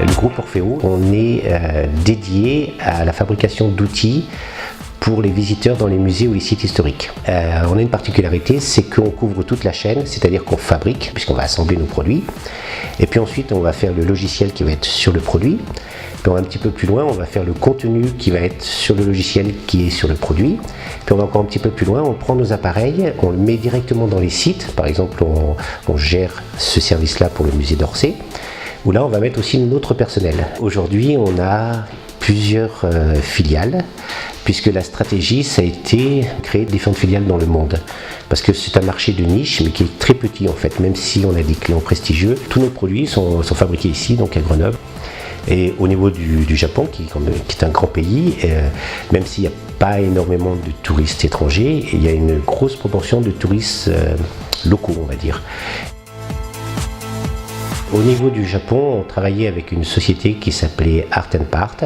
le groupe Orfeo, on est dédié à la fabrication d'outils pour les visiteurs dans les musées ou les sites historiques. On a une particularité, c'est qu'on couvre toute la chaîne, c'est-à-dire qu'on fabrique, puisqu'on va assembler nos produits, et puis ensuite on va faire le logiciel qui va être sur le produit, puis on va un petit peu plus loin, on va faire le contenu qui va être sur le logiciel qui est sur le produit, puis on va encore un petit peu plus loin, on prend nos appareils, on le met directement dans les sites, par exemple on gère ce service-là pour le musée d'Orsay, où là on va mettre aussi notre personnel. Aujourd'hui on a plusieurs filiales, puisque la stratégie, ça a été créer différentes filiales dans le monde. Parce que c'est un marché de niche, mais qui est très petit en fait, même si on a des clients prestigieux. Tous nos produits sont fabriqués ici, donc à Grenoble. Et au niveau du Japon, qui est un grand pays, même s'il n'y a pas énormément de touristes étrangers, il y a une grosse proportion de touristes locaux, on va dire. Au niveau du Japon, on travaillait avec une société qui s'appelait Art & Part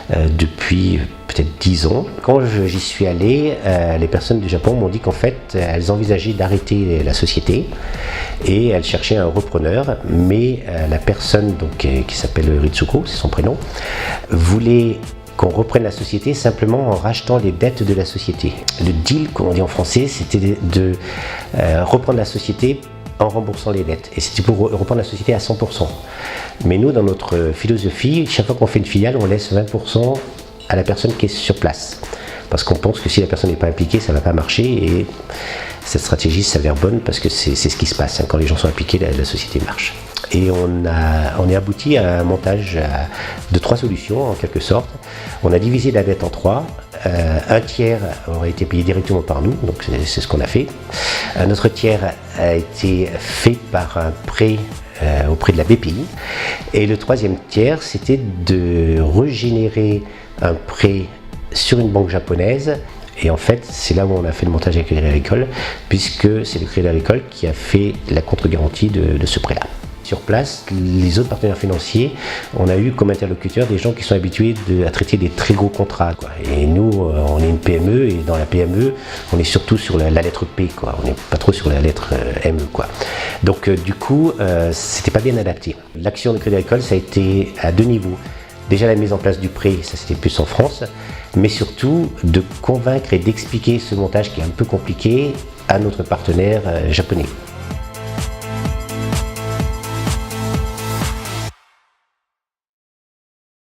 depuis peut-être 10 ans. Quand j'y suis allé, les personnes du Japon m'ont dit qu'en fait, elles envisageaient d'arrêter la société et elles cherchaient un repreneur, mais la personne donc, qui s'appelle Ritsuko, c'est son prénom, voulait qu'on reprenne la société simplement en rachetant les dettes de la société. Le deal, comme on dit en français, c'était de reprendre la société en remboursant les dettes. Et c'était pour reprendre la société à 100%. Mais nous, dans notre philosophie, chaque fois qu'on fait une filiale, on laisse 20% à la personne qui est sur place. Parce qu'on pense que si la personne n'est pas impliquée, ça ne va pas marcher. Et cette stratégie s'avère bonne parce que c'est ce qui se passe. Quand les gens sont impliqués, la société marche. Et on est abouti à un montage de 3 solutions, en quelque sorte. On a divisé la dette en 3. Un tiers aurait été payé directement par nous, donc c'est ce qu'on a fait. Un autre tiers a été fait par un prêt auprès de la BPI. Et le 3e tiers, c'était de régénérer un prêt sur une banque japonaise. Et en fait, c'est là où on a fait le montage avec le Crédit Agricole, puisque c'est le Crédit Agricole qui a fait la contre-garantie de ce prêt-là. Sur place, les autres partenaires financiers, on a eu comme interlocuteurs des gens qui sont habitués à traiter des très gros contrats, quoi. Et nous, on est une PME, et dans la PME, on est surtout sur la lettre P, quoi. On n'est pas trop sur la lettre ME, quoi. Donc du coup, c'était pas bien adapté. L'action de Crédit Agricole, ça a été à 2 niveaux. Déjà la mise en place du prêt, ça c'était plus en France, mais surtout de convaincre et d'expliquer ce montage qui est un peu compliqué à notre partenaire japonais.